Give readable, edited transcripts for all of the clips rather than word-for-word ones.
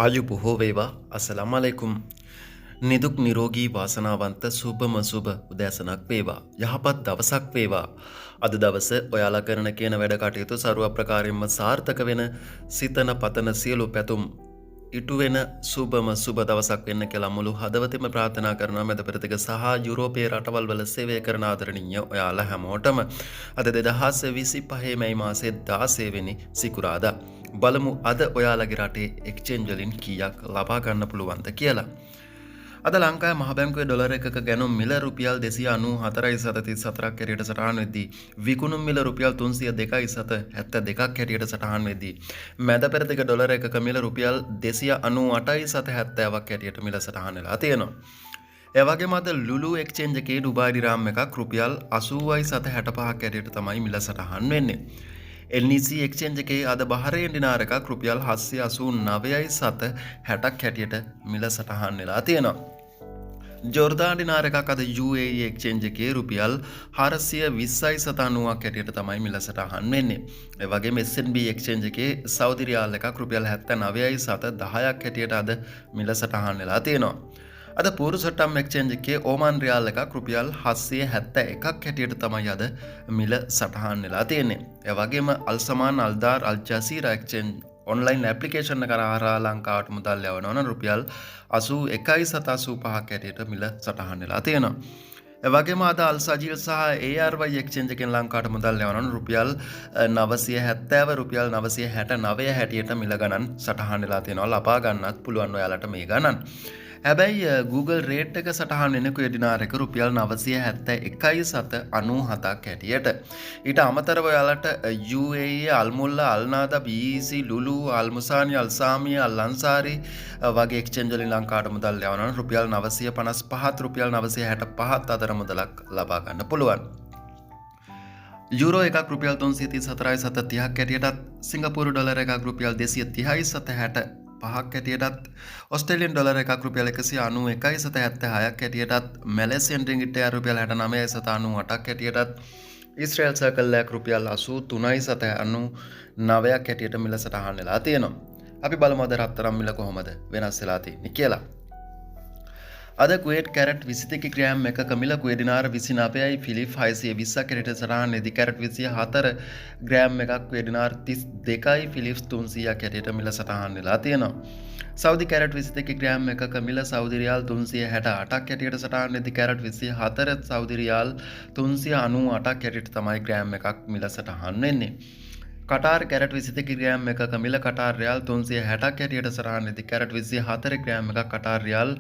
ආයු බොහෝ වේවා. අස්සලාමු අලයිකුම්. නිදුක් නිරෝගී වාසනාවන්ත සුබම සුබ උදෑසනක් වේවා. යහපත් දවසක් වේවා. අද දවස ඔයාලා කරන කියන වැඩ කටයුතු ਸਰව ප්‍රකාරයෙන්ම සාර්ථක වෙන සිතන පතන සියලු පැතුම් ඉටු වෙන සුබම සුබ දවසක් වෙන්න කියලා මුළු හදවතින්ම ප්‍රාර්ථනා කරනවා. මැද පෙරදිග සහ යුරෝපයේ රටවල් වල සේවය කරන ආදරණීය ඔයාලා හැමෝටම අද 2025 මැයි මාසයේ 16 වෙනි සිකුරාදා බලමු අද ඔයාලගේ රටේ එක්ස්චේන්ජ් වලින් කීයක් ලබා ගන්න පුළුවන්ද කියලා. අද ලංකාවේ මහ බැංකුවේ ඩොලර් එකක ගැනුම් මිල රුපියල් 294.34ක් හැටියට සටහන් වෙද්දී විකුණුම් මිල රුපියල් 302.72ක් හැටියට සටහන් වෙද්දී මැද පෙරදිග ඩොලර් එකක මිල රුපියල් 298.70ක් හැටියට මිල සටහන් වෙලා තියෙනවා. ඒ වගේම අද ලුලු එක්ස්චේන්ජ් එකේ ඩුබායි දිරාම් එකක් රුපියල් 80.65ක් හැටියට තමයි මිල සටහන් වෙන්නේ. LNC එක්ස්චේන්ජ් එකේ අද බහරේන් දිනාර එකක් රුපියල් 789.60ක් හැටියට මිල සටහන් වෙලා තියෙනවා. ජෝර්දාන් දිනාර එකක් අද UAE එක්ස්චේන්ජ් එකේ රුපියල් 420.90ක් හැටියට තමයි මිල සටහන් වෙන්නේ. ඒ වගේම SNB එක්ස්චේන්ජ් එකේ සෞදි රියාල් එකක් රුපියල් 79.10ක් හැටියට අද මිල සටහන් වෙලා තියෙනවා. අද පූර්වසටම් එක්ස්චේන්ජ් එකේ ඕමාන් රියාල් එකක් රුපියල් 771ක් හැටියට තමයි අද මිල සටහන් වෙලා තියෙන්නේ. ඒ වගේම අල්සමාන් අල්දාර් අල් ජසීරා එක්ස්චේන්ජ් ඔන්ලයින් ඇප්ලිකේෂන් එක කරා ලංකාවට මුදල් යවනවා නම් රුපියල් 81.85ක් හැටියට මිල සටහන් වෙලා තියෙනවා. ඒ වගේම අද අල් සජීල් සහ ARY එක්ස්චේන්ජ් එකෙන් ලංකාවට මුදල් යවනවා නම් රුපියල් 970 රුපියල් 969 හැටියට මිල ගණන් සටහන් වෙලා තියෙනවා. ලබා ගන්නත් පුළුවන් ඔයාලට මේ ගණන්. හැබැයි Google රේට් එක සටහන් වෙන කුවේ දිනාර එක රුපියල් 971.97ක් හැටියට. ඊට අමතරව ඔයාලට UAE අල්මුල්ලා අල්නාදා BEC ලුලු අල්මුසානි අල්සාමිය අල්අන්සාරි වගේ එක්ස්චේන්ජ් වලින් ලංකාවට මුදල් යවනවා නම් රුපියල් 955ත් රුපියල් 965ත් අතර මුදලක් ලබා ගන්න පුළුවන්. යුරෝ එකක් රුපියල් 334.30ක් හැටියටත් සිංගප්පූරු ඩොලර් එකක් රුපියල් 230.60 පහක් හැටියටත් ඔස්ට්‍රේලියන් ඩොලර් එකක් රුපියල් 191.76ක් හැටියටත් මැලේසියන් රින්ගිට් එක රුපියල් 69.98ක් හැටියටත් ඊශ්‍රායල් සර්කල් එකක් රුපියල් 83.99ක් හැටියට මිල සටහන් වෙලා තියෙනවා. අපි බලමු අද රත්තරන් මිල කොහොමද වෙනස් වෙලා තියෙන්නේ කියලා. අද කුවේට් කැරට් 22 ග්‍රෑම් එකක මිල කුවේ දිනාර 29යි ෆිලිප් 620ක් හැටියට සටහන් වෙදී කැරට් 24 ග්‍රෑම් එකක් කුවේ දිනාර 32යි ෆිලිප්ස් 300ක් හැටියට මිල සටහන් වෙලා තියෙනවා. සෞදි කැරට් 22 ග්‍රෑම් එකක මිල සෞදි රියාල් 368ක් හැටියට සටහන් වෙදී කැරට් 24 සෞදි රියාල් 398ක් හැටියට තමයි ග්‍රෑම් එකක් මිල සටහන් වෙන්නේ. කටාර් කැරට් 22 ග්‍රෑම් එකක මිල කටාර් රියාල් 360ක් හැටියට සටහන් වෙදී කැරට් 24 ග්‍රෑම් එකක් කටාර් රියාල්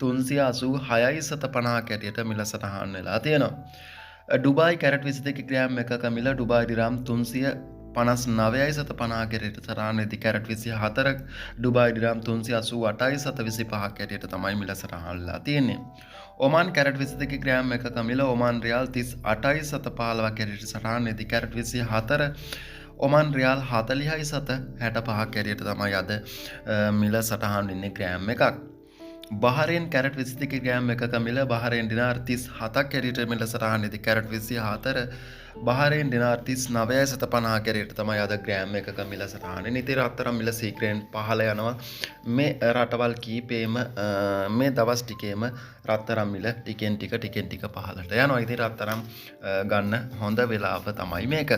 386.50ක් හැටියට මිල සටහන් වෙලා තියෙනවා. ඩුබායි කැරට් 22 ග්‍රෑම් එකක මිල ඩුබායි දිරාම් 359.50ක් හැටියට සටහන් වෙදී කැරට් 24 ඩුබායි දිරාම් 388.25ක් හැටියට තමයි මිල සටහන් වෙලා තියෙන්නේ. ඔමාන් කැරට් 22 ග්‍රෑම් එකක මිල ඔමාන් රියාල් 38.15ක් හැටියට සටහන් වෙදී කැරට් 24 ඔමාන් රියාල් 40.65ක් හැටියට තමයි අද මිල සටහන් වෙන්නේ ග්‍රෑම් එකක්. බහරේන් කැරට් 22 ග්‍රෑම් එකක මිල බහරේන් දිනාර 37ක් හැටියට මිල සටහන් වෙදී කැරට් 24 බහරේන් දිනාර 39.50ක් හැටියට තමයි අද ග්‍රෑම් එකක මිල සටහන් වෙන්නේ. ඉතින් රත්තරන් මිල සීක්‍රෙන් පහළ යනවා. මේ රටවල් කීපෙම මේ දවස් ටිකේම රත්තරන් මිල ටිකෙන් ටික පහළට යනවා. ඉතින් රත්තරන් ගන්න හොඳ වෙලාව තමයි මේක.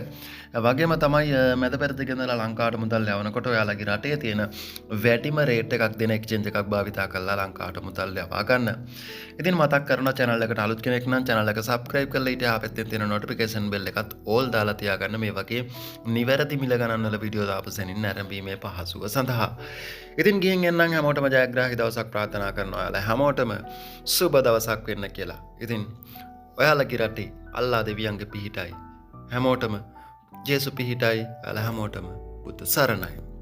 වගේම තමයි මැද පෙරදිග ඉඳලා ලංකාවට මුදල් යවනකොට ඔයාලගේ රටේ තියෙන වැටිම රේට් එකක් දෙන එක්ස්චේන්ජ් එකක් භාවිතා කරලා ලංකාවට මුදල් යවා ගන්න. ඉතින් මතක් කරනවා channel එකට අලුත් කෙනෙක් නම් channel එක subscribe කරලා ඊට එහා පැත්තේ තියෙන notification bell එකත් all දාලා තියාගන්න මේ වගේ නිවැරදි මිල ගණන් වල වීඩියෝ දාපු සෙනින් නැරඹීමේ පහසුව සඳහා. ඉතින් ගිහින් එන්නම් හැමෝටම ජයග්‍රාහී දවසක් ප්‍රාර්ථනා කරනවා. ඔයාලා හැමෝටම සුබ දවසක් වෙන්න කියලා. ඉතින් ඔයාලගේ රටේ අල්ලා දෙවියන්ගේ පිහිටයි. හැමෝටම ජේසු පිහිටයි. ඔයාලා හැමෝටම බුදු සරණයි.